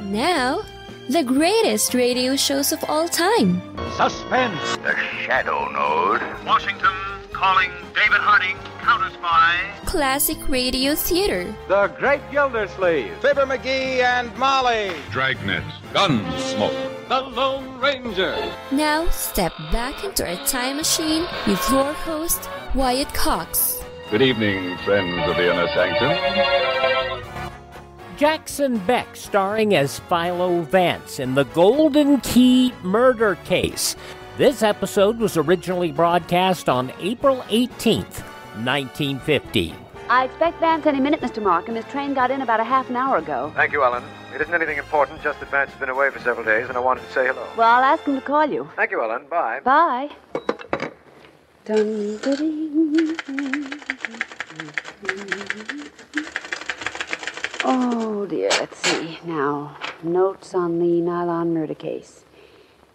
Now, the greatest radio shows of all time. Suspense. The Shadow Node. Washington calling David Harding, counter-spy. Classic radio theater. The Great Gildersleeve. Fibber McGee and Molly. Dragnet. Gunsmoke. The Lone Ranger. Now, step back into our time machine with your host, Wyatt Cox. Good evening, friends of the Inner Sanctum. Jackson Beck starring as Philo Vance in the Golden Key murder case. This episode was originally broadcast on April 18th, 1915. I expect Vance any minute, Mr. Markham. His train got in about a half an hour ago. Thank you, Ellen. It isn't anything important, just that Vance has been away for several days, and I wanted to say hello. Well, I'll ask him to call you. Thank you, Ellen. Bye. Bye. Oh, dear. Let's see. Now, notes on the nylon murder case.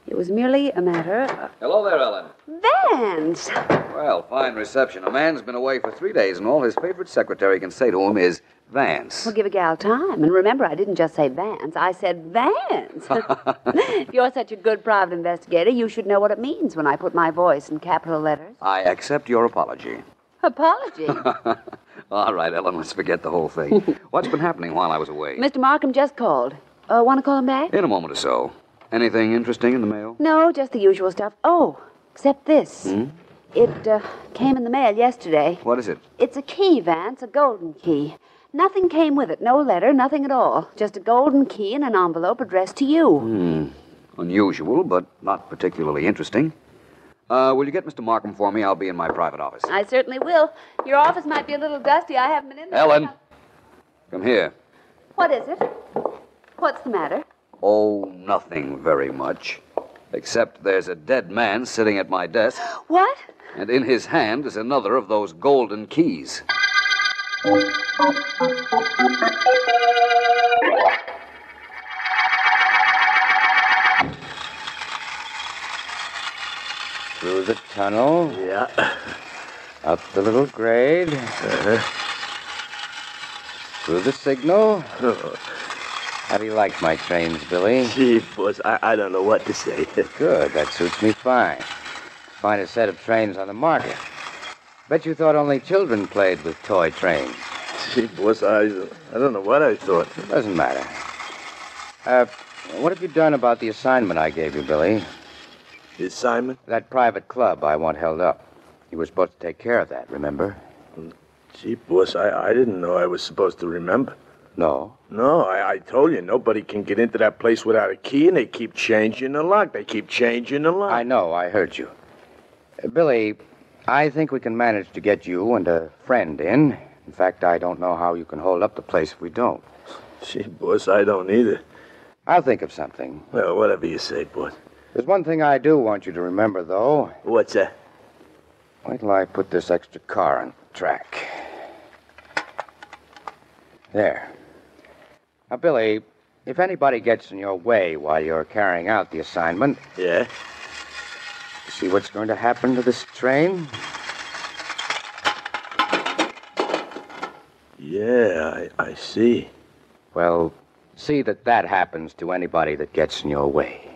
It was merely a matter of... Hello there, Ellen. Vance! Well, fine reception. A man's been away for 3 days, and all his favorite secretary can say to him is Vance. Well, give a gal time. And remember, I didn't just say Vance. I said Vance. If you're such a good private investigator, you should know what it means when I put my voice in capital letters. I accept your apology. Apology? All right, Ellen, let's forget the whole thing. What's been happening while I was away? Mr. Markham just called. Want to call him back? In a moment or so. Anything interesting in the mail? No, just the usual stuff. Oh, except this. It came in the mail yesterday. What is it? It's a key, Vance, a golden key. Nothing came with it. No letter, nothing at all. Just a golden key in an envelope addressed to you. Unusual, but not particularly interesting. Will you get Mr. Markham for me? I'll be in my private office. I certainly will. Your office might be a little dusty. I haven't been in there. Ellen, come here. What is it? What's the matter? Oh, nothing very much. Except there's a dead man sitting at my desk. What? And in his hand is another of those golden keys. Through the tunnel. Yeah. Up the little grade. Through the signal. How do you like my trains, Billy? Gee, boss, I don't know what to say. Good, that suits me fine. Finest set of trains on the market. Bet you thought only children played with toy trains. Gee, boss, I don't know what I thought. It doesn't matter. What have you done about the assignment I gave you, Billy? The assignment? That private club I want held up. You were supposed to take care of that, remember? Gee, boss, I didn't know I was supposed to remember. No. No, I told you, nobody can get into that place without a key, and they keep changing the lock. I know, I heard you. Billy, I think we can manage to get you and a friend in. In fact, I don't know how you can hold up the place if we don't. Gee, boss, I don't either. I'll think of something. Well, whatever you say, boss. There's one thing I do want you to remember, though. What's that? Wait till I put this extra car on track. There. Now, Billy, if anybody gets in your way while you're carrying out the assignment... Yeah? See what's going to happen to this train? Yeah, I see. Well, see that happens to anybody that gets in your way.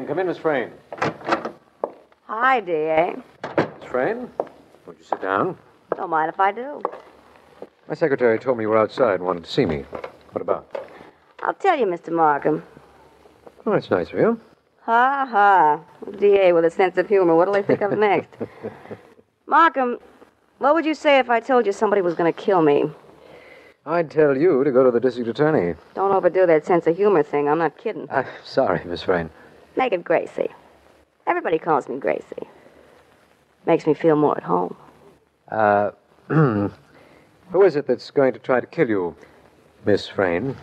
Come in, Miss Frayne. Hi, D.A. Miss Frayne, won't you sit down? Don't mind if I do. My secretary told me you were outside and wanted to see me. What about? I'll tell you, Mr. Markham. Oh, that's nice of you. Ha ha. D.A. with a sense of humor. What'll they think of next? Markham, what would you say if I told you somebody was going to kill me? I'd tell you to go to the district attorney. Don't overdo that sense of humor thing. I'm not kidding. Sorry, Miss Frayne. Make it Gracie. Everybody calls me Gracie. Makes me feel more at home. Who is it that's going to try to kill you, Miss Frayne?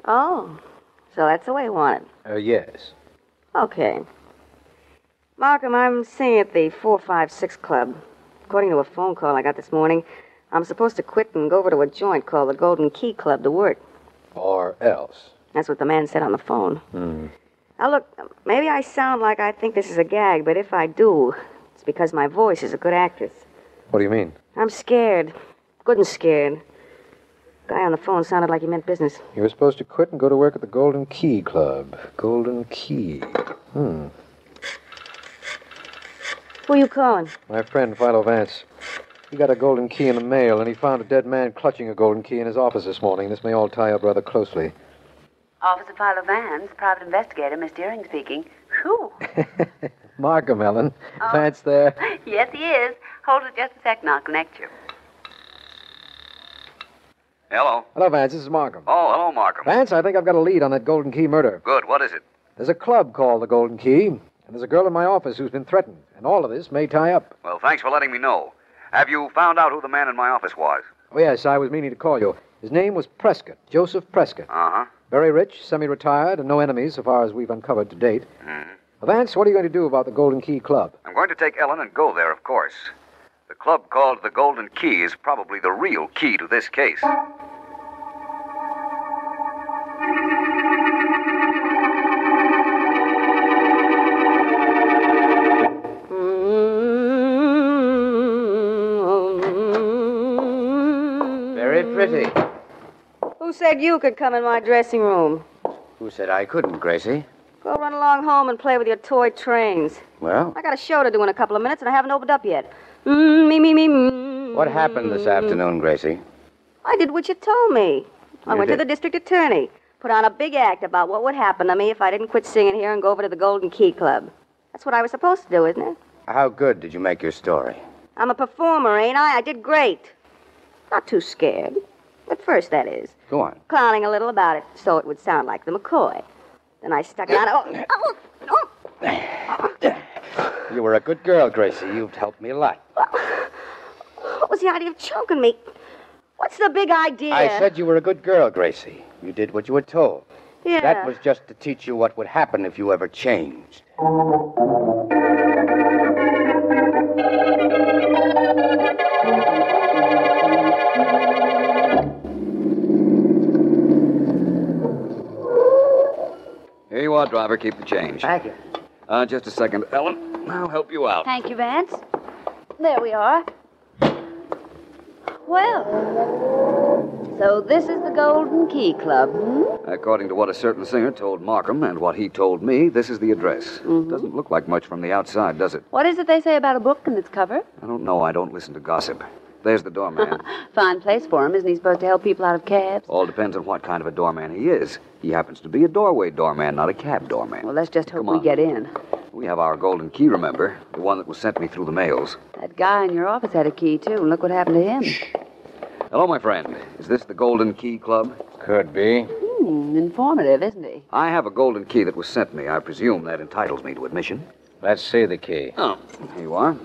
Oh, so that's the way you want it. Yes. Okay. Markham, I'm singing at the 456 Club. According to a phone call I got this morning, I'm supposed to quit and go over to a joint called the Golden Key Club to work. Or else. That's what the man said on the phone. Now, look, maybe I sound like I think this is a gag, but if I do, it's because my voice is a good actress. What do you mean? I'm scared. Good and scared. The guy on the phone sounded like he meant business. You were supposed to quit and go to work at the Golden Key Club. Golden Key. Who are you calling? My friend, Philo Vance. He got a golden key in the mail, and he found a dead man clutching a golden key in his office this morning. This may all tie up rather closely. Officer Philo Vance, private investigator, Miss Deering speaking. Whew. Markham, Ellen. Oh. Vance there? Yes, he is. Hold it just a second, I'll connect you. Hello. Hello, Vance. This is Markham. Oh, hello, Markham. Vance, I think I've got a lead on that Golden Key murder. Good. What is it? There's a club called the Golden Key, and there's a girl in my office who's been threatened, and all of this may tie up. Well, thanks for letting me know. Have you found out who the man in my office was? Oh, yes, I was meaning to call you. His name was Prescott, Joseph Prescott. Uh-huh. Very rich, semi-retired, and no enemies so far as we've uncovered to date. Mm-hmm. Vance, what are you going to do about the Golden Key Club? I'm going to take Ellen and go there, of course. The club called the Golden Key is probably the real key to this case. Very pretty. Who said you could come in my dressing room? Who said I couldn't, Gracie? Go run along home and play with your toy trains. Well, I got a show to do in a couple of minutes, and I haven't opened up yet. what happened this afternoon, Gracie? I did what you told me. I went to the district attorney, put on a big act about what would happen to me if I didn't quit singing here and go over to the Golden Key Club. That's what I was supposed to do, isn't it? How good did you make your story? I'm a performer, ain't I? I did great. Not too scared. At first, that is. Go on. Clowning a little about it so it would sound like the McCoy. Then I stuck it out. You were a good girl, Gracie. You've helped me a lot. What was the idea of choking me? What's the big idea? I said you were a good girl, Gracie. You did what you were told. Yeah. That was just to teach you what would happen if you ever changed. Here you are, driver. Keep the change. Thank you. Just a second, Ellen. I'll help you out. Thank you, Vance. There we are. Well, so this is the Golden Key Club, According to what a certain singer told Markham and what he told me, this is the address. Doesn't look like much from the outside, does it? What is it they say about a book and its cover? I don't know. I don't listen to gossip. There's the doorman. Fine place for him. Isn't he supposed to help people out of cabs? All depends on what kind of a doorman he is. He happens to be a doorway doorman, not a cab doorman. Well, let's just hope Come on. we get in. We have our golden key, remember? The one that was sent me through the mails. That guy in your office had a key, too, and look what happened to him. Hello, my friend. Is this the Golden Key Club? Could be. Informative, isn't he? I have a golden key that was sent me. I presume that entitles me to admission. Let's see the key. Oh, here you are.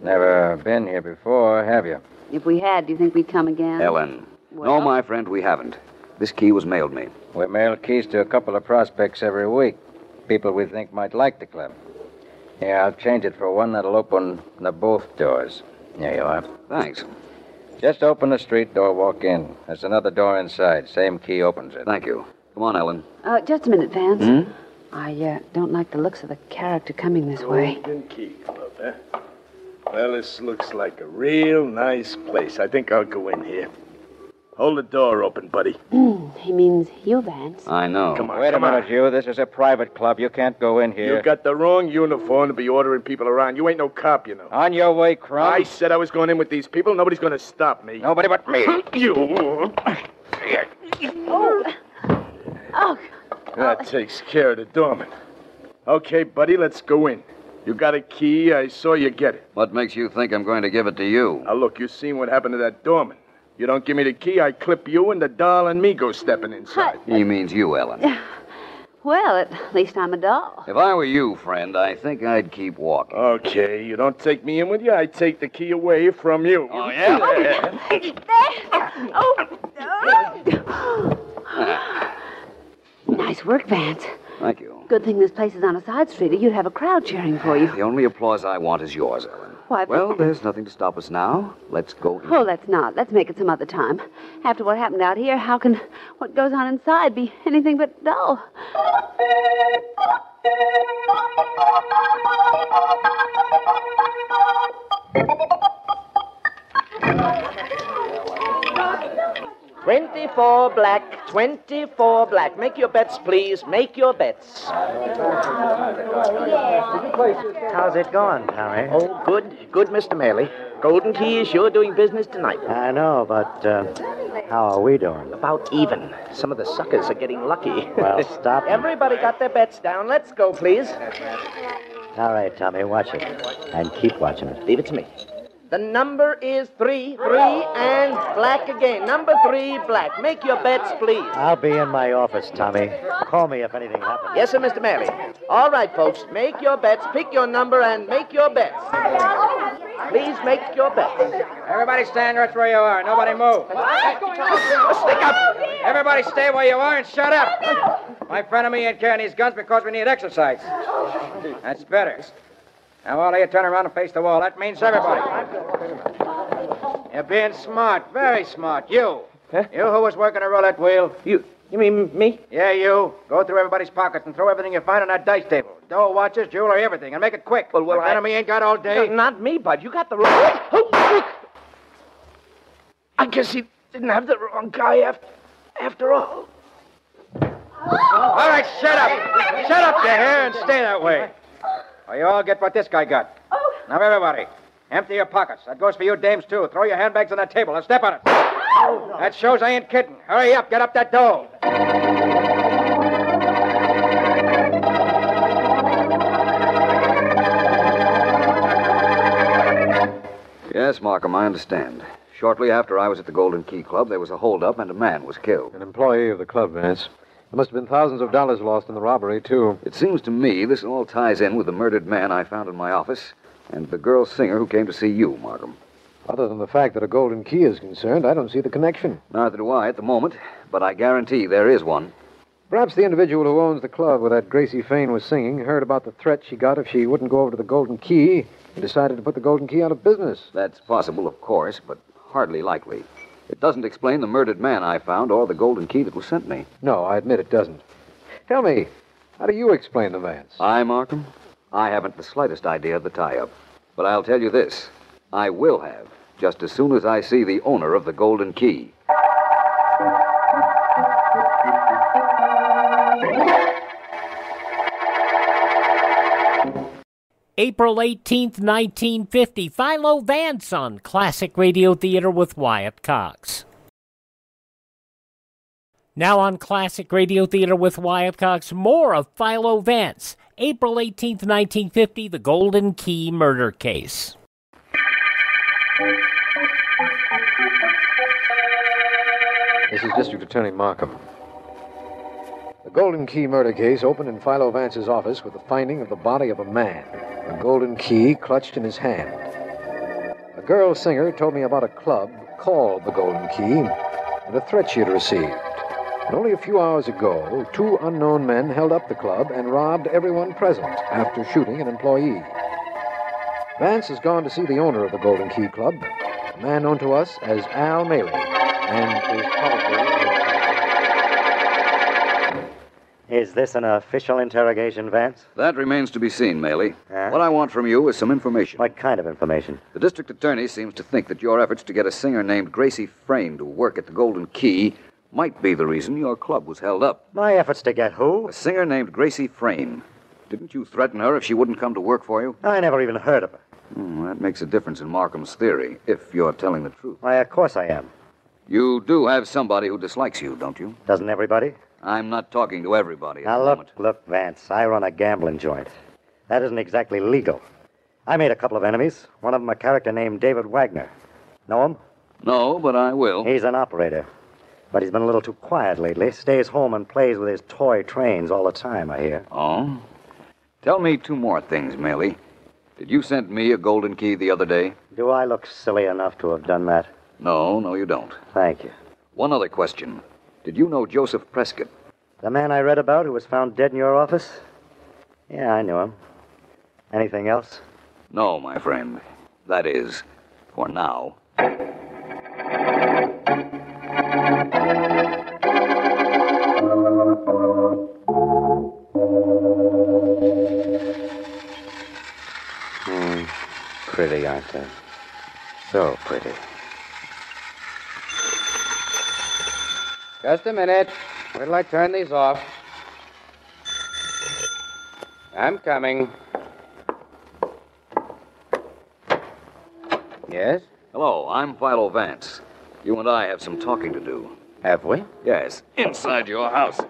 Never been here before, have you? If we had, do you think we'd come again? Ellen. Well? No, my friend, we haven't. This key was mailed me. We mail keys to a couple of prospects every week. People we think might like the club. Here, I'll change it for one that'll open the both doors. There you are. Thanks. Just open the street door, walk in. There's another door inside. Same key opens it. Thank you. Come on, Ellen. Just a minute, Vance. Hmm? I don't like the looks of the character coming this way. Golden Key Club, eh? Well, this looks like a real nice place. I think I'll go in here. Hold the door open, buddy. He means you, Vance. I know. Come on, Wait a come on. minute, you. This is a private club. You can't go in here. You got the wrong uniform to be ordering people around. You ain't no cop, you know. On your way, Crumb. I said I was going in with these people. Nobody's going to stop me. Nobody but me. You. Oh. That takes care of the doorman. Okay, buddy, let's go in. You got a key. I saw you get it. What makes you think I'm going to give it to you? Now, look, you seen what happened to that doorman. You don't give me the key, I clip you, and the doll and me go stepping inside. He means you, Ellen. Well, at least I'm a doll. If I were you, friend, I think I'd keep walking. Okay, you don't take me in with you, I take the key away from you. Oh, yeah? Nice work, Vance. Thank you. Good thing this place is on a side street, or you'd have a crowd cheering for you. The only applause I want is yours, Ellen. Why? Well, there's nothing to stop us now. Let's go in. Oh, let's not. Let's make it some other time. After what happened out here, how can what goes on inside be anything but dull? $24 black, $24 black. Make your bets, please. Make your bets. How's it going, Tommy? Oh, good, Mr. Maley. Golden Key is sure doing business tonight. I know, but how are we doing? About even. Some of the suckers are getting lucky. Well, stop. Everybody got their bets down. Let's go, please. All right, Tommy, watch it. And keep watching it. Leave it to me. The number is 3, and black again. Number 3, black. Make your bets, please. I'll be in my office, Tommy. Call me if anything happens. Yes, sir, Mr. Maley. All right, folks. Make your bets. Pick your number and make your bets. Please make your bets. Everybody stand right where you are. Nobody move. Stick up. Everybody stay where you are and shut up. My friend and me ain't carrying these guns because we need exercise. That's better. Now, all of you turn around and face the wall. That means everybody. You're being smart, very smart. You. Huh? You who was working a roulette wheel. You mean me? Yeah, you. Go through everybody's pockets and throw everything you find on that dice table. Dough, watches, jewelry, everything. And make it quick. Well, My enemy ain't got all day. No, not me, Bud. You got the wrong... Oh, I guess he didn't have the wrong guy after all. All right, shut up. Shut up, you hear, and stay that way. Or you all get what this guy got. Now, everybody, empty your pockets. That goes for you dames, too. Throw your handbags on that table and step on it. That shows I ain't kidding. Hurry up, get up that dough. Yes, Markham, I understand. Shortly after I was at the Golden Key Club, there was a holdup and a man was killed. An employee of the club, Vance. There must have been thousands of dollars lost in the robbery, too. It seems to me this all ties in with the murdered man I found in my office and the girl singer who came to see you, Markham. Other than the fact that a golden key is concerned, I don't see the connection. Neither do I at the moment, but I guarantee there is one. Perhaps the individual who owns the club where that Gracie Fane was singing heard about the threat she got if she wouldn't go over to the Golden Key and decided to put the Golden Key out of business. That's possible, of course, but hardly likely. It doesn't explain the murdered man I found or the Golden Key that was sent me. No, I admit it doesn't. Tell me, how do you explain the Vance? I, Markham? I haven't the slightest idea of the tie-up. But I'll tell you this. I will have, just as soon as I see the owner of the Golden Key. April 18th, 1950, Philo Vance on Classic Radio Theater with Wyatt Cox. Now on Classic Radio Theater with Wyatt Cox, more of Philo Vance. April 18th, 1950, the Golden Key murder case. This is District Attorney Markham. The Golden Key murder case opened in Philo Vance's office with the finding of the body of a man, a golden key clutched in his hand. A girl singer told me about a club called the Golden Key and a threat she had received. And only a few hours ago, 2 unknown men held up the club and robbed everyone present after shooting an employee. Vance has gone to see the owner of the Golden Key Club, a man known to us as Al Maley, and is probably... Is this an official interrogation, Vance? That remains to be seen, Maley. What I want from you is some information. What kind of information? The district attorney seems to think that your efforts to get a singer named Gracie Frayne to work at the Golden Key might be the reason your club was held up. My efforts to get who? A singer named Gracie Frayne. Didn't you threaten her if she wouldn't come to work for you? I never even heard of her. That makes a difference in Markham's theory, if you're telling the truth. Why, of course I am. You do have somebody who dislikes you, don't you? Doesn't everybody? I'm not talking to everybody at Now, the moment. Look, Vance, I run a gambling joint. That isn't exactly legal. I made a couple of enemies. One of them a character named David Wagner. Know him? No, but I will. He's an operator. But he's been a little too quiet lately. Stays home and plays with his toy trains all the time, I hear. Oh? Tell me 2 more things, Maley. Did you send me a golden key the other day? Do I look silly enough to have done that? No, you don't. Thank you. One other question. Did you know Joseph Prescott? The man I read about who was found dead in your office? Yeah, I knew him. Anything else? No, my friend. That is, for now. Pretty, aren't they? So pretty. Just a minute. Wait till I turn these off. I'm coming. Yes? Hello, I'm Philo Vance. You and I have some talking to do. Have we? Yes, inside your house.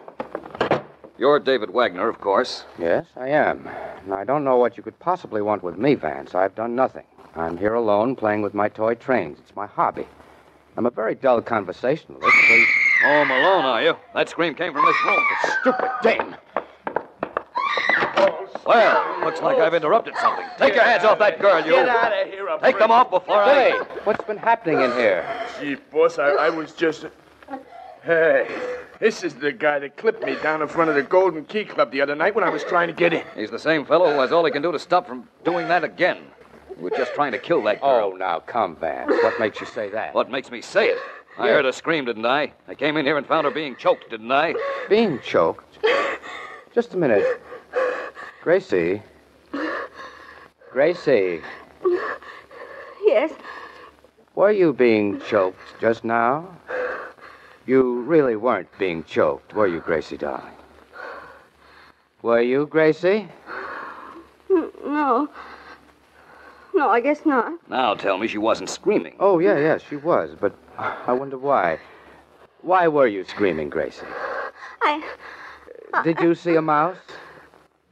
You're David Wagner, of course. Yes, I am. And I don't know what you could possibly want with me, Vance. I've done nothing. I'm here alone playing with my toy trains. It's my hobby. I'm a very dull conversationalist. Please. Home alone, are you? That scream came from this room. Stupid dame! Well, looks like I've interrupted something. Take your hands off that girl, you. Get out of here, Take them off before Billy, what's been happening in here? Gee, boss, I was just... Hey, this is the guy that clipped me down in front of the Golden Key Club the other night when I was trying to get in. He's the same fellow who has all he can do to stop from doing that again. We were just trying to kill that girl. Oh, now, come, Vance. What makes you say that? What makes me say it? I heard her scream, didn't I? I came in here and found her being choked, didn't I? Being choked? Just a minute. Gracie. Gracie. Yes? Were you being choked just now? You really weren't being choked, were you, Gracie, darling? Were you, Gracie? No. No, I guess not. Now tell me she wasn't screaming. Oh, yeah, she was, but I wonder why. Why were you screaming, Gracie? Did you see a mouse?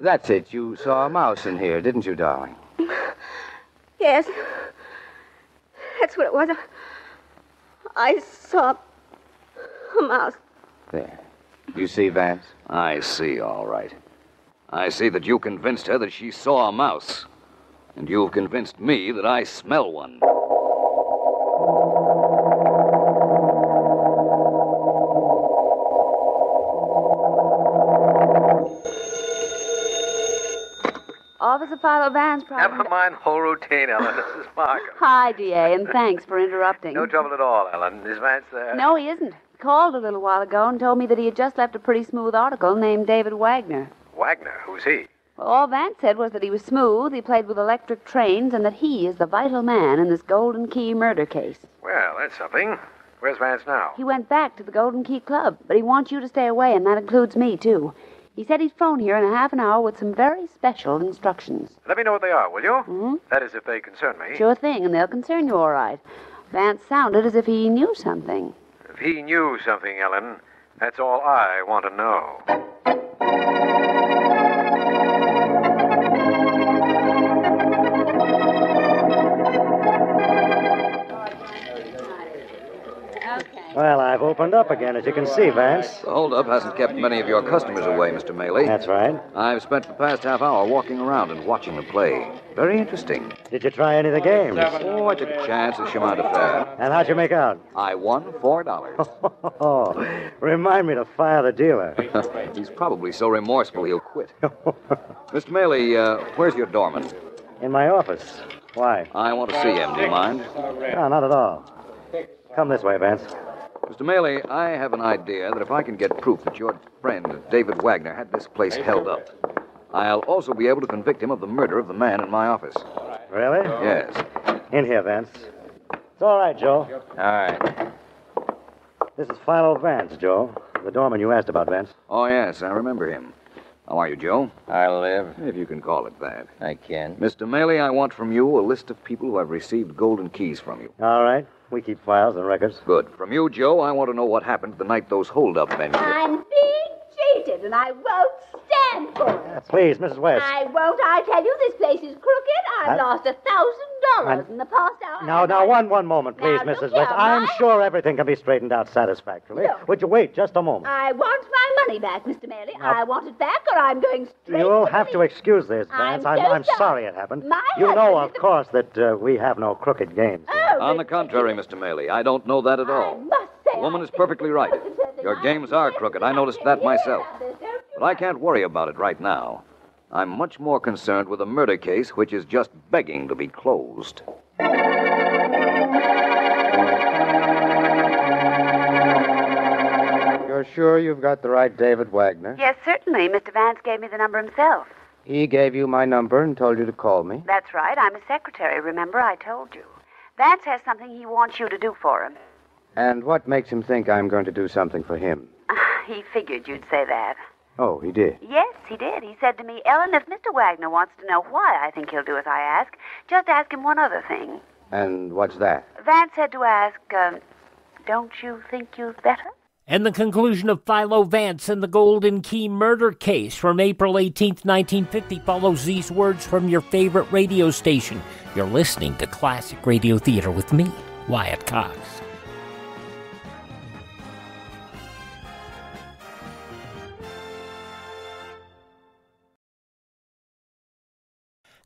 That's it. You saw a mouse in here, didn't you, darling? Yes. That's what it was. I saw a mouse. There. You see, Vance? I see, all right. I see that you convinced her that she saw a mouse. And you've convinced me that I smell one. Officer Philo Vance, Never mind whole routine, Ellen. This is Markham. Hi, D.A., and thanks for interrupting. No trouble at all, Ellen. Is Vance there? No, he isn't. Called a little while ago and told me that he had just left a pretty smooth article named David Wagner. Wagner? Who's he? Well, all Vance said was that he was smooth, he played with electric trains, and that he is the vital man in this Golden Key murder case. Well, that's something. Where's Vance now? He went back to the Golden Key Club, but he wants you to stay away, and that includes me, too. He said he'd phone here in a half an hour with some very special instructions. Let me know what they are, will you? Mm-hmm. That is, if they concern me. Sure thing, and they'll concern you all right. Vance sounded as if he knew something. If he knew something, Ellen, that's all I want to know. Well, I've opened up again, as you can see, Vance. The holdup hasn't kept many of your customers away, Mr. Maley. That's right. I've spent the past half hour walking around and watching the play. Very interesting. Did you try any of the games? Oh, I took a chance at Chemin de Fer. And how'd you make out? I won $4. Oh, remind me to fire the dealer. He's probably so remorseful he'll quit. Mr. Maley, where's your doorman? In my office. Why? I want to see him. Do you mind? No, not at all. Come this way, Vance. Mr. Maley, I have an idea that if I can get proof that your friend, David Wagner, had this place held up, I'll also be able to convict him of the murder of the man in my office. Really? Yes. In here, Vance. It's all right, Joe. All right. This is Philo Vance, Joe. The doorman you asked about, Vance. Oh, yes, I remember him. How are you, Joe? I live. If you can call it that. I can. Mr. Maley, I want from you a list of people who have received golden keys from you. All right. We keep files and records. Good. From you, Joe, I want to know what happened the night those hold-up men... I'm being cheated, and I won't stand for it. Please, Mrs. West. I won't. I tell you, this place is crooked. I've lost $1,000 in the past hour. Now, one moment, please, Now, Mrs. look West. here, I'm Mike. sure everything can be straightened out satisfactorily. Look. Would you wait just a moment? I want my money back, Mr. Maley. I want it back, or I'm going straight You'll to have to excuse this, Vance. I'm sorry it happened. You know, of course, that we have no crooked games. On the contrary, Mr. Maley, I don't know that at all. The woman is perfectly right. Your games are crooked. I noticed that myself. But I can't worry about it right now. I'm much more concerned with a murder case which is just begging to be closed. sure you've got the right David Wagner? Yes, certainly. Mr. Vance gave me the number himself. He gave you my number and told you to call me? That's right. I'm his secretary. Remember, I told you. Vance has something he wants you to do for him. And what makes him think I'm going to do something for him? He figured you'd say that. Oh, he did? Yes, he did. He said to me, Ellen, if Mr. Wagner wants to know why I think he'll do as I ask, just ask him one other thing. And what's that? Vance said to ask, don't you think you'd better? And the conclusion of Philo Vance and the Golden Key murder case from April 18th, 1950 follows these words from your favorite radio station. You're listening to Classic Radio Theater with me, Wyatt Cox.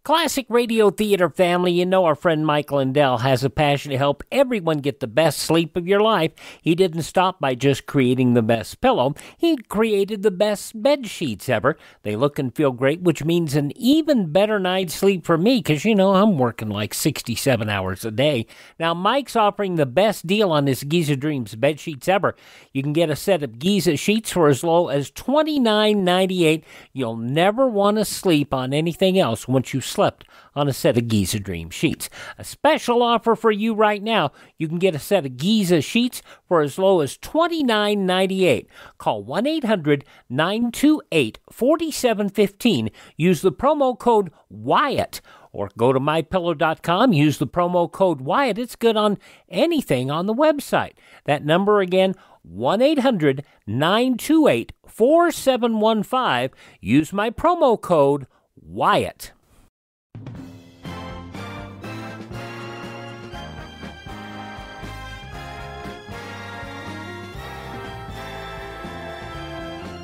Classic Radio Theater family, you know our friend Mike Lindell has a passion to help everyone get the best sleep of your life. He didn't stop by just creating the best pillow. He created the best bed sheets ever. They look and feel great, which means an even better night's sleep for me because, you know, I'm working like 67 hours a day. Now, Mike's offering the best deal on his Giza Dreams bed sheets ever. You can get a set of Giza sheets for as low as $29.98. You'll never want to sleep on anything else once you slept on a set of Giza Dream sheets. A special offer for you right now. You can get a set of Giza sheets for as low as $29.98. Call 1-800-928-4715. Use the promo code Wyatt. Or go to mypillow.com, use the promo code Wyatt. It's good on anything on the website. That number again, 1-800-928-4715. Use my promo code Wyatt.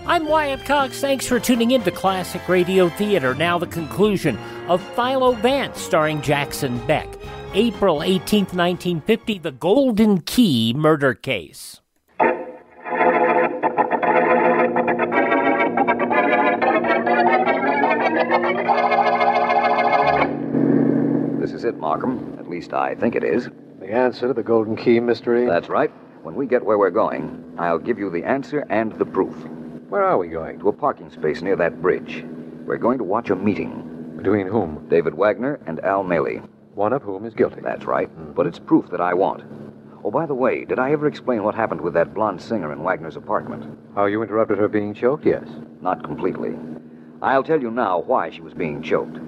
I'm Wyatt Cox. Thanks for tuning in to Classic Radio Theater. Now the conclusion of Philo Vance starring Jackson Beck. April 18th, 1950, the Golden Key murder case. This is it, Markham. At least I think it is. The answer to the Golden Key mystery? That's right. When we get where we're going, I'll give you the answer and the proof. Where are we going? To a parking space near that bridge. We're going to watch a meeting. Between whom? David Wagner and Al Maley. One of whom is guilty. That's right. But it's proof that I want. Oh, by the way, did I ever explain what happened with that blonde singer in Wagner's apartment? How you interrupted her being choked? Yes. Not completely. I'll tell you now why she was being choked.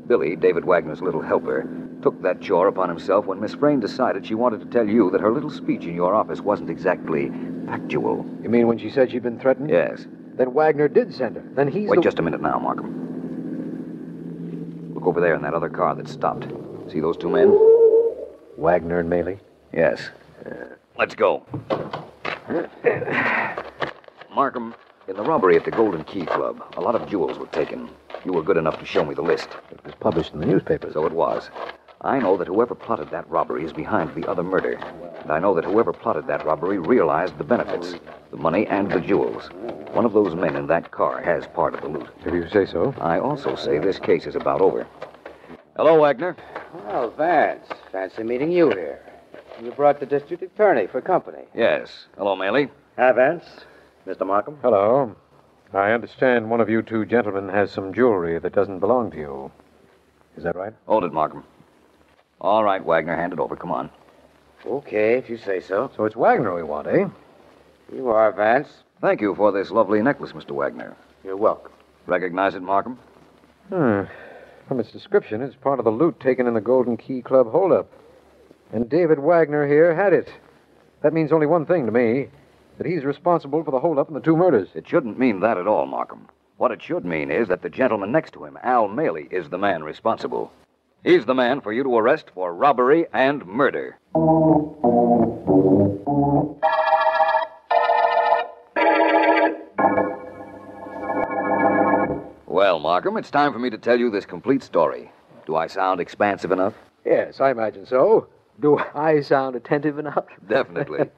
Billy, David Wagner's little helper, took that chore upon himself when Miss Frayne decided she wanted to tell you that her little speech in your office wasn't exactly factual. You mean when she said she'd been threatened? Yes. Then Wagner did send her. Then he's Wait just a minute now, Markham. Look over there in that other car that stopped. See those two men? Wagner and Maley? Yes. Let's go. Markham, in the robbery at the Golden Key Club, a lot of jewels were taken. You were good enough to show me the list. It was published in the newspapers. So it was. I know that whoever plotted that robbery is behind the other murder. And I know that whoever plotted that robbery realized the benefits, the money and the jewels. One of those men in that car has part of the loot. If you say so. I also say this case is about over. Hello, Wagner. Well, Vance. Fancy meeting you here. You brought the district attorney for company. Yes. Hello, Maley. Hi, Vance. Mr. Markham. Hello. I understand one of you two gentlemen has some jewelry that doesn't belong to you. Is that right? Hold it, Markham. All right, Wagner, hand it over. Come on. Okay, if you say so. So it's Wagner we want, eh? You are, Vance. Thank you for this lovely necklace, Mr. Wagner. You're welcome. Recognize it, Markham? From its description, it's part of the loot taken in the Golden Key Club holdup. And David Wagner here had it. That means only one thing to me. That he's responsible for the holdup and the two murders. It shouldn't mean that at all, Markham. What it should mean is that the gentleman next to him, Al Maley, is the man responsible. He's the man for you to arrest for robbery and murder. Well, Markham, it's time for me to tell you this complete story. Do I sound expansive enough? Yes, I imagine so. Do I sound attentive enough? Definitely.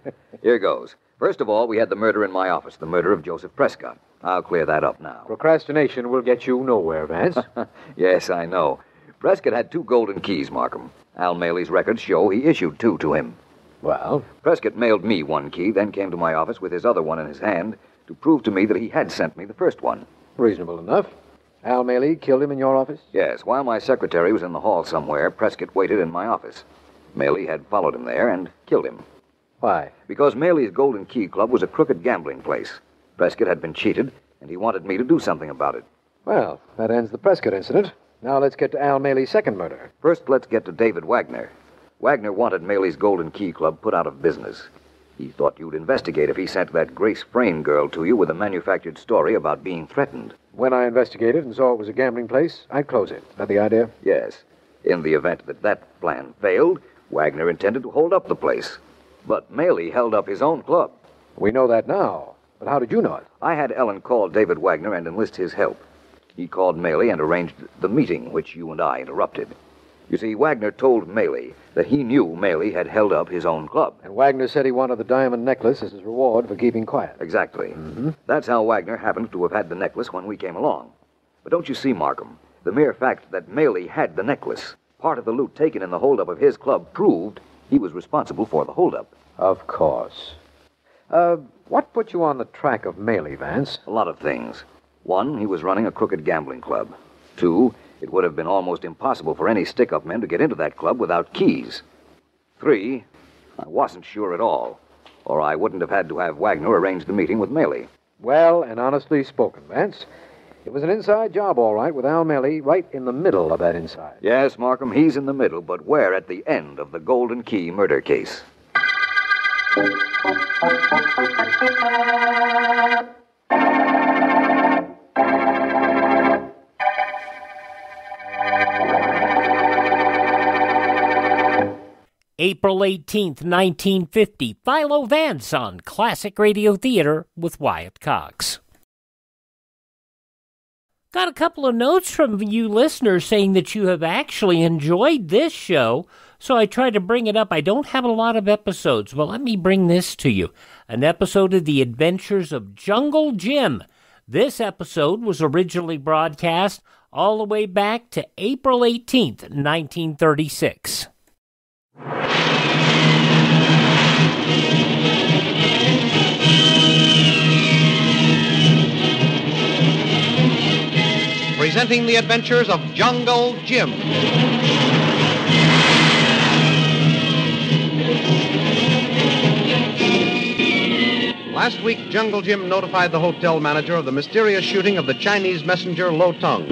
Here goes. First of all, we had the murder in my office, the murder of Joseph Prescott. I'll clear that up now. Procrastination will get you nowhere, Vance. Yes, I know. Prescott had 2 golden keys, Markham. Al Maley's records show he issued 2 to him. Well? Prescott mailed me 1 key, then came to my office with his other one in his hand to prove to me that he had sent me the first one. Reasonable enough. Al Maley killed him in your office? Yes, while my secretary was in the hall somewhere, Prescott waited in my office. Maley had followed him there and killed him. Why? Because Maley's Golden Key Club was a crooked gambling place. Prescott had been cheated, and he wanted me to do something about it. Well, that ends the Prescott incident. Now let's get to Al Maley's second murder. First, let's get to David Wagner. Wagner wanted Maley's Golden Key Club put out of business. He thought you'd investigate if he sent that Grace Frayne girl to you with a manufactured story about being threatened. When I investigated and saw it was a gambling place, I'd close it. Is that the idea? Yes. In the event that that plan failed, Wagner intended to hold up the place. But Maley held up his own club. We know that now. But how did you know it? I had Ellen call David Wagner and enlist his help. He called Maley and arranged the meeting, which you and I interrupted. You see, Wagner told Maley that he knew Maley had held up his own club. And Wagner said he wanted the diamond necklace as his reward for keeping quiet. Exactly. Mm-hmm. That's how Wagner happened to have had the necklace when we came along. But don't you see, Markham, the mere fact that Maley had the necklace, part of the loot taken in the holdup of his club, proved he was responsible for the holdup. Of course. What put you on the track of Maley, Vance? A lot of things. 1, he was running a crooked gambling club. 2, it would have been almost impossible for any stick-up men to get into that club without keys. 3, I wasn't sure at all, or I wouldn't have had to have Wagner arrange the meeting with Maley. Well and honestly spoken, Vance. It was an inside job, all right, with Al Maley right in the middle of that inside. Yes, Markham, he's in the middle, but we're at the end of the Golden Key murder case. April 18th, 1950, Philo Vance on Classic Radio Theater with Wyatt Cox. Got a couple of notes from you listeners saying that you have actually enjoyed this show, so I tried to bring it up. I don't have a lot of episodes. Well, let me bring this to you. An episode of The Adventures of Jungle Jim. This episode was originally broadcast all the way back to April 18th, 1936. Presenting the adventures of Jungle Jim. Last week, Jungle Jim notified the hotel manager of the mysterious shooting of the Chinese messenger Lo Tung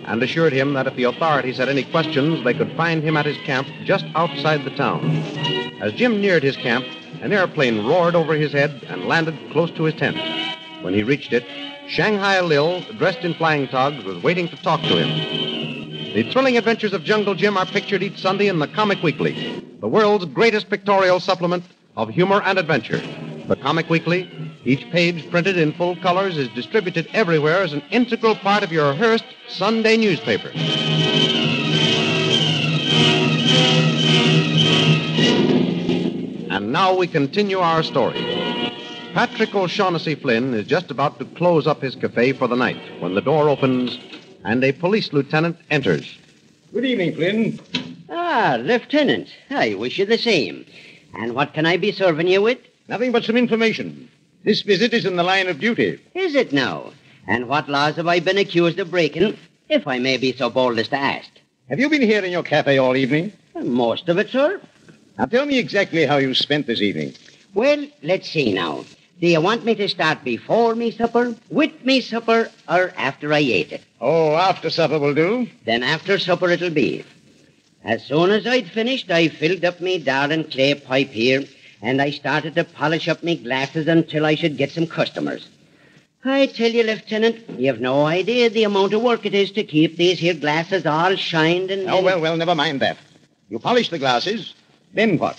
and assured him that if the authorities had any questions, they could find him at his camp just outside the town. As Jim neared his camp, an airplane roared over his head and landed close to his tent. When he reached it, Shanghai Lil, dressed in flying togs, was waiting to talk to him. The thrilling adventures of Jungle Jim are pictured each Sunday in the Comic Weekly, the world's greatest pictorial supplement of humor and adventure. The Comic Weekly, each page printed in full colors, is distributed everywhere as an integral part of your Hearst Sunday newspaper. And now we continue our story. Patrick O'Shaughnessy Flynn is just about to close up his cafe for the night when the door opens and a police lieutenant enters. Good evening, Flynn. Ah, Lieutenant. I wish you the same. And what can I be serving you with? Nothing but some information. This visit is in the line of duty. Is it now? And what laws have I been accused of breaking, if I may be so bold as to ask? Have you been here in your cafe all evening? Most of it, sir. Now tell me exactly how you spent this evening. Well, let's see now. Do you want me to start before me supper, with me supper, or after I ate it? Oh, after supper will do. Then after supper it'll be. As soon as I'd finished, I filled up me darling clay pipe here, and I started to polish up me glasses until I should get some customers. I tell you, Lieutenant, you've no idea the amount of work it is to keep these here glasses all shined and... Oh, well, never mind that. You polish the glasses, then what?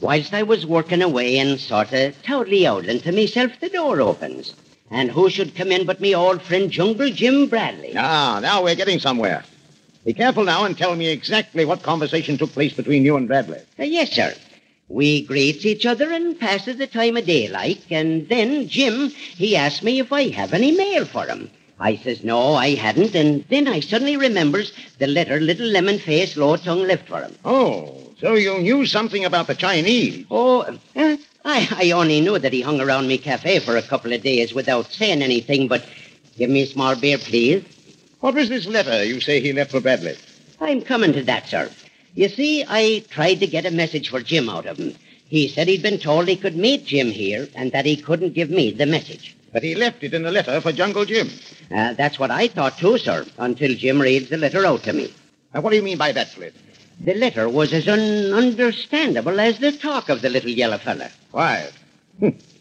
Whilst I was working away and sort of totally owling to myself, the door opens. And who should come in but me old friend Jungle Jim Bradley. Ah, now we're getting somewhere. Be careful now and tell me exactly what conversation took place between you and Bradley. Yes, sir. We greets each other and passes the time of day like, and then Jim, he asked me if I have any mail for him. I says no, I hadn't, and then I suddenly remembers the letter little lemon-faced Lo Tung left for him. Oh, so you knew something about the Chinese. Oh, I only knew that he hung around me cafe for a couple of days without saying anything, but give me a small beer, please. What was this letter you say he left for Bradley? I'm coming to that, sir. You see, I tried to get a message for Jim out of him. He said he'd been told he could meet Jim here and that he couldn't give me the message. But he left it in a letter for Jungle Jim. That's what I thought too, sir, until Jim reads the letter out to me. Now, what do you mean by that, Flynn? The letter was as ununderstandable as the talk of the little yellow fella. Why?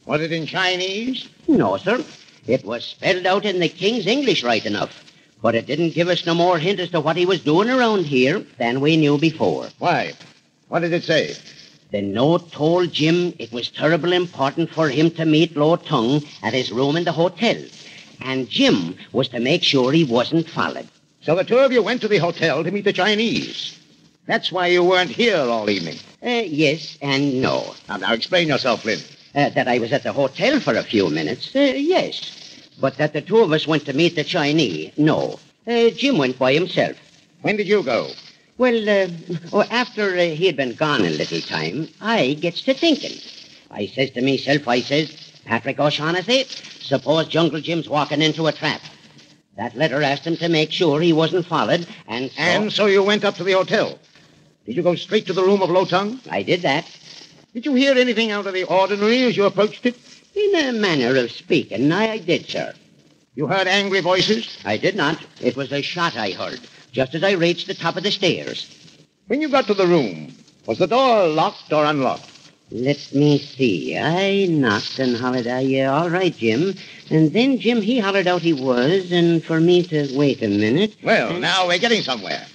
Was it in Chinese? No, sir. It was spelled out in the King's English right enough. But it didn't give us no more hint as to what he was doing around here than we knew before. Why? What did it say? The note told Jim it was terrible important for him to meet Lo Tung at his room in the hotel. And Jim was to make sure he wasn't followed. So the two of you went to the hotel to meet the Chinese. That's why you weren't here all evening. Yes and no. Now explain yourself, Flynn. That I was at the hotel for a few minutes, yes. But that the two of us went to meet the Chinese, no. Jim went by himself. When did you go? Well, after he had been gone a little time, I gets to thinking. I says to myself, Patrick O'Shaughnessy, suppose Jungle Jim's walking into a trap. That letter asked him to make sure he wasn't followed, and so... And so you went up to the hotel. Did you go straight to the room of Lo Tung? I did that. Did you hear anything out of the ordinary as you approached it? In a manner of speaking, I did, sir. You heard angry voices? I did not. It was a shot I heard, just as I reached the top of the stairs. When you got to the room, was the door locked or unlocked? Let me see. I knocked and hollered, all right, Jim. And then Jim, he hollered out he was, and for me to wait a minute. Well, now we're getting somewhere.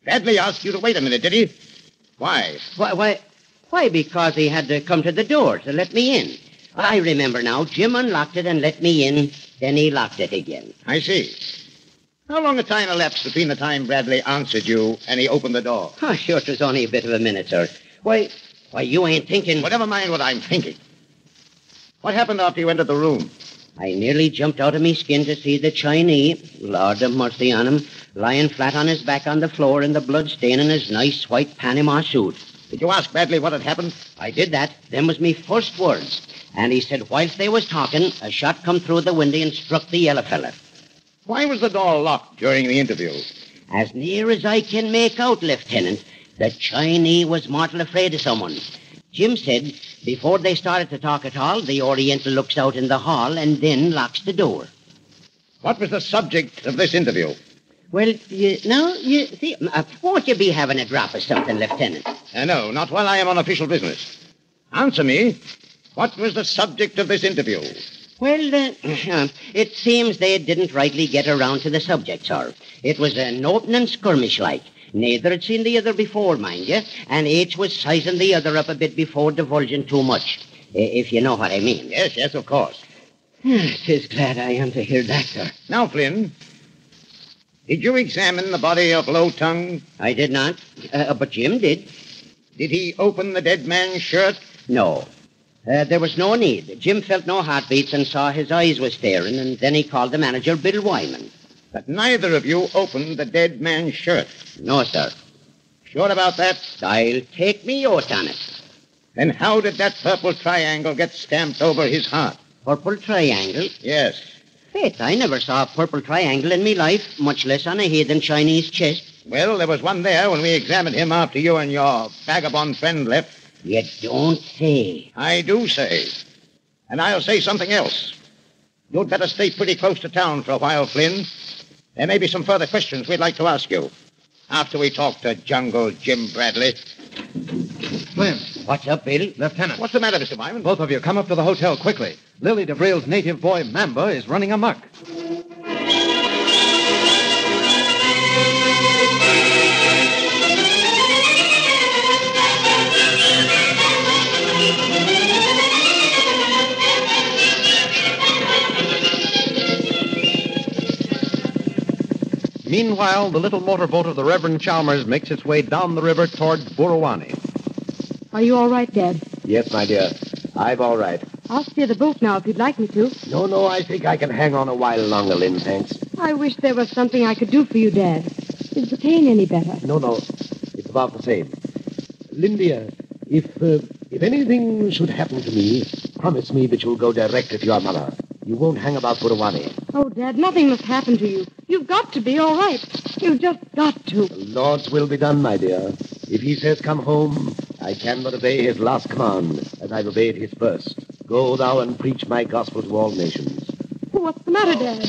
Bradley asked you to wait a minute, did he? Why? Why, because he had to come to the door to let me in. I remember now. Jim unlocked it and let me in, then he locked it again. I see. How long a time elapsed between the time Bradley answered you and he opened the door? Oh, sure, it was only a bit of a minute, sir. Why, you ain't thinking... Well, never mind what I'm thinking. What happened after you entered the room? I nearly jumped out of me skin to see the Chinese, Lord have mercy on him, lying flat on his back on the floor and the blood staining his nice white Panama suit. Did you ask Bradley what had happened? I did that. Them was me first words. And he said whilst they was talking, a shot come through the window and struck the yellow fella. Why was the door locked during the interview? As near as I can make out, Lieutenant, the Chinese was mortal afraid of someone. Jim said before they started to talk at all, the Oriental looks out in the hall and then locks the door. What was the subject of this interview? Well, you see, won't you be having a drop of something, Lieutenant? No, not while I am on official business. Answer me. What was the subject of this interview? Well, it seems they didn't rightly get around to the subject, sir. It was an opening skirmish like. Neither had seen the other before, mind you, and each was sizing the other up a bit before divulging too much, if you know what I mean. Yes, of course. 'Tis glad I am to hear that, sir. Now, Flynn, did you examine the body of Lo Tung? I did not, but Jim did. Did he open the dead man's shirt? No. There was no need. Jim felt no heartbeats and saw his eyes were staring, and then he called the manager, Bill Wyman. But neither of you opened the dead man's shirt? No, sir. Sure about that? I'll take me oath on it. Then how did that purple triangle get stamped over his heart? Purple triangle? Yes. Faith, I never saw a purple triangle in me life, much less on a heathen Chinese chest. Well, there was one there when we examined him after you and your vagabond friend left. You don't say. I do say. And I'll say something else. You'd better stay pretty close to town for a while, Flynn. There may be some further questions we'd like to ask you after we talk to Jungle Jim Bradley. Flynn. What's up, Bill? Lieutenant. What's the matter, Mr. Wyman? Both of you, come up to the hotel quickly. Lily DeVrille's native boy, Mamba, is running amok. Meanwhile, the little motorboat of the Reverend Chalmers makes its way down the river toward Burawani. Are you all right, Dad? Yes, my dear. I'm all right. I'll steer the boat now if you'd like me to. No, I think I can hang on a while longer, Lynn, thanks. I wish there was something I could do for you, Dad. Is the pain any better? No. It's about the same. Lynn, dear, if If anything should happen to me, promise me that you'll go directly to your mother. You won't hang about Burawani. Oh, Dad, nothing must happen to you. You've got to be all right. You've just got to. The Lord's will be done, my dear. If he says come home, I can but obey his last command, as I've obeyed his first. Go thou and preach my gospel to all nations. What's the matter, Dad?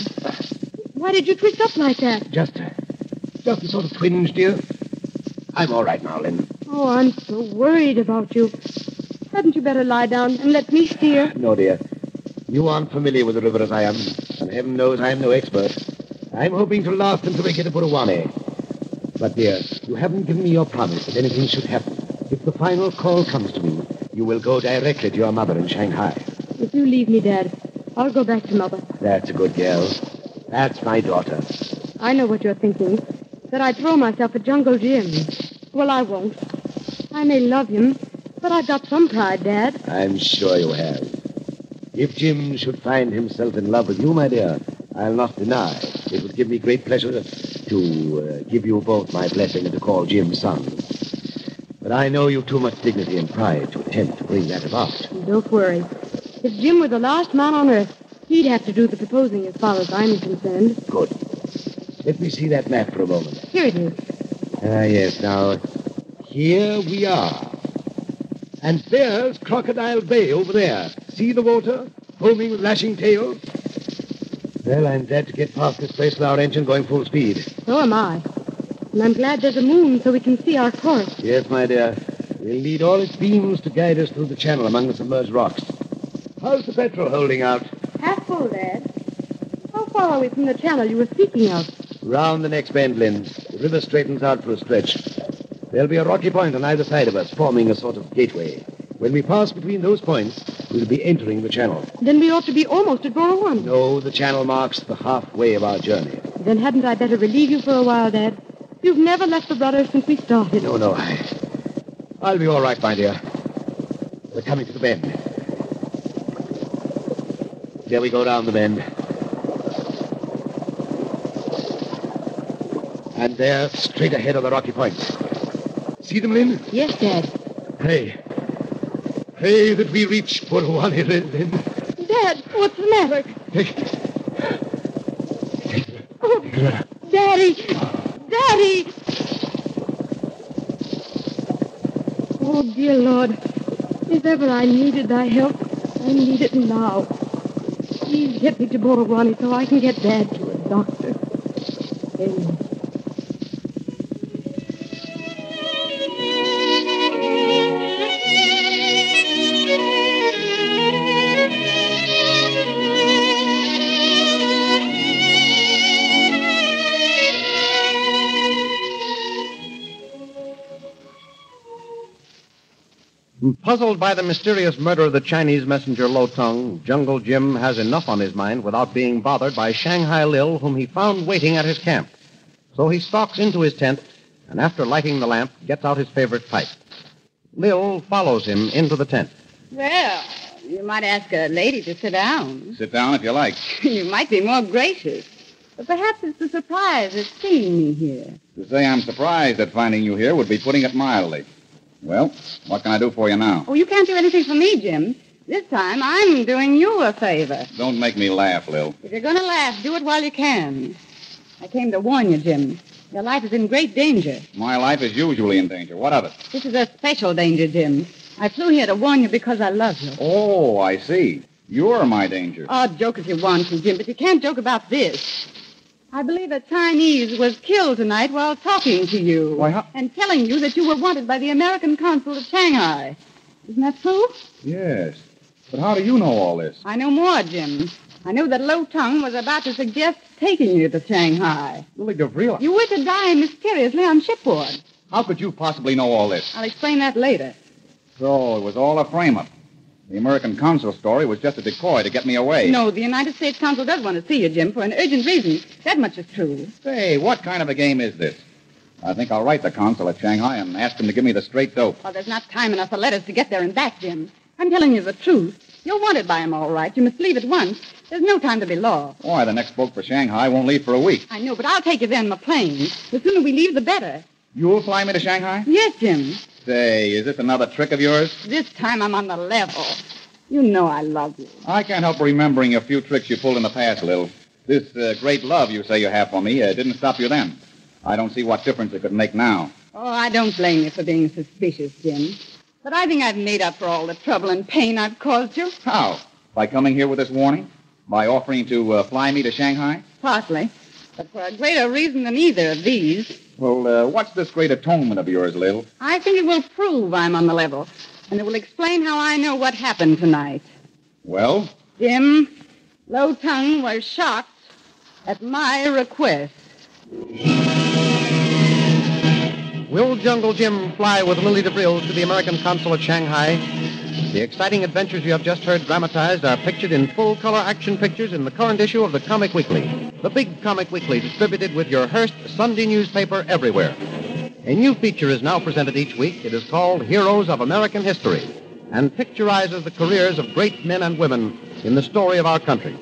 Why did you twist up like that? Just a sort of twinge, dear. I'm all right now, Lynn. Oh, I'm so worried about you. Hadn't you better lie down and let me steer? No, dear. You aren't familiar with the river as I am, and heaven knows I'm no expert. I'm hoping to last until we get to Burawani. But, dear, you haven't given me your promise that anything should happen. If the final call comes to me, you will go directly to your mother in Shanghai. If you leave me, Dad, I'll go back to Mother. That's a good girl. That's my daughter. I know what you're thinking. That I'd throw myself at Jungle Jim. Well, I won't. I may love him, but I've got some pride, Dad. I'm sure you have. If Jim should find himself in love with you, my dear, I'll not deny it would give me great pleasure to give you both my blessing and to call Jim son. But I know you've too much dignity and pride to attempt to bring that about. Don't worry. If Jim were the last man on earth, he'd have to do the proposing as far as I'm concerned. Good. Let me see that map for a moment. Here it is. Yes, now, here we are. And there's Crocodile Bay over there. See the water, foaming with lashing tails? Well, I'm glad to get past this place with our engine going full speed. So am I. And I'm glad there's a moon so we can see our course. Yes, my dear. We'll need all its beams to guide us through the channel among the submerged rocks. How's the petrol holding out? Half full, Dad. How far are we from the channel you were speaking of? Round the next bend, Lynn. The river straightens out for a stretch. There'll be a rocky point on either side of us, forming a sort of gateway. When we pass between those points, we'll be entering the channel. Then we ought to be almost at Burawani. No, the channel marks the halfway of our journey. Then hadn't I better relieve you for a while, Dad? You've never left the brothers since we started. No, I'll be all right, my dear. We're coming to the bend. There we go down the bend. And there, straight ahead of the rocky points. See them, Lynn? Yes, Dad. Pray that we reach Burawani, Lynn. Dad, what's the matter? Take Oh, Daddy! Daddy! Oh, dear Lord, if ever I needed thy help, I need it now. Please get me to Burawani so I can get Dad to a doctor. Amen. Puzzled by the mysterious murder of the Chinese messenger Lo Tung, Jungle Jim has enough on his mind without being bothered by Shanghai Lil, whom he found waiting at his camp. So he stalks into his tent, and after lighting the lamp, gets out his favorite pipe. Lil follows him into the tent. Well, you might ask a lady to sit down. Sit down if you like. You might be more gracious. But perhaps it's the surprise of seeing me here. To say I'm surprised at finding you here would be putting it mildly. Well, what can I do for you now? Oh, you can't do anything for me, Jim. This time I'm doing you a favor. Don't make me laugh, Lil. If you're going to laugh, do it while you can. I came to warn you, Jim. Your life is in great danger. My life is usually in danger. What of it? This is a special danger, Jim. I flew here to warn you because I love you. Oh, I see. You're my danger. Oh, joke if you want to, Jim, but you can't joke about this. I believe a Chinese was killed tonight while talking to you. Why, how... And telling you that you were wanted by the American consul at Shanghai. Isn't that true? Yes. But how do you know all this? I know more, Jim. I knew that Lo Tung was about to suggest taking you to Shanghai. Lily Gavrila. You were to die mysteriously on shipboard. How could you possibly know all this? I'll explain that later. So it was all a frame-up. The American consul story was just a decoy to get me away. No, the United States consul does want to see you, Jim, for an urgent reason. That much is true. Say, what kind of a game is this? I think I'll write the consul at Shanghai and ask him to give me the straight dope. Oh, there's not time enough for letters to get there and back, Jim. I'm telling you the truth. You're wanted by him, all right. You must leave at once. There's no time to be lost. Why, the next boat for Shanghai won't leave for a week. I know, but I'll take you there in my plane. The sooner we leave, the better. You'll fly me to Shanghai? Yes, Jim. Say, is this another trick of yours? This time I'm on the level. You know I love you. I can't help remembering a few tricks you pulled in the past, Lil. This great love you say you have for me didn't stop you then. I don't see what difference it could make now. Oh, I don't blame you for being suspicious, Jim. But I think I've made up for all the trouble and pain I've caused you. How? By coming here with this warning? By offering to fly me to Shanghai? Partly. But for a greater reason than either of these. Well, what's this great atonement of yours, Lil? I think it will prove I'm on the level. And it will explain how I know what happened tonight. Well? Jim, Low Tongue was shocked at my request. Will Jungle Jim fly with Lily DeVrilles to the American consul at Shanghai? The exciting adventures you have just heard dramatized are pictured in full-color action pictures in the current issue of the Comic Weekly, the big Comic Weekly distributed with your Hearst Sunday newspaper everywhere. A new feature is now presented each week. It is called Heroes of American History and picturizes the careers of great men and women in the story of our country.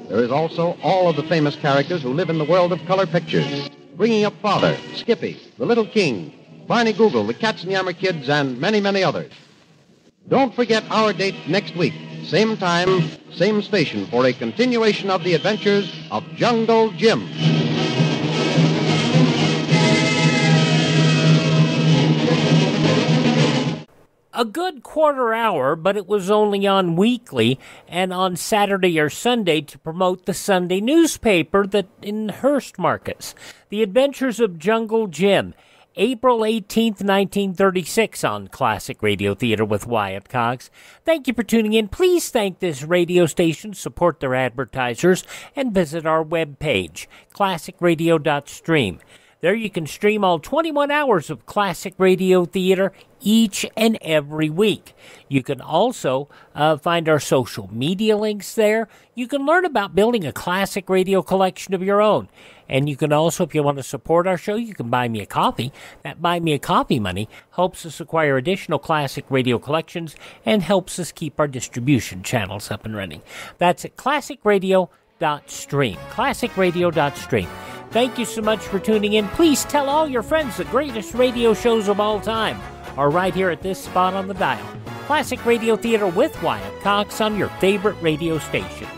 There is also all of the famous characters who live in the world of color pictures, bringing up Father, Skippy, the Little King, Barney Google, the Katzenjammer Kids, and many, many others. Don't forget our date next week, same time, same station, for a continuation of the adventures of Jungle Jim. A good quarter hour, but it was only on Weekly and on Saturday or Sunday to promote the Sunday newspaper that in Hearst markets. The Adventures of Jungle Jim, April 18th, 1936 on Classic Radio Theater with Wyatt Cox. Thank you for tuning in. Please thank this radio station, support their advertisers, and visit our webpage, classicradio.stream. There you can stream all 21 hours of Classic Radio Theater each and every week. You can also find our social media links there. You can learn about building a classic radio collection of your own. And you can also, if you want to support our show, you can buy me a coffee. That Buy Me a Coffee money helps us acquire additional classic radio collections and helps us keep our distribution channels up and running. That's at classicradio.stream. Classicradio.stream. Thank you so much for tuning in. Please tell all your friends the greatest radio shows of all time are right here at this spot on the dial. Classic Radio Theater with Wyatt Cox on your favorite radio station.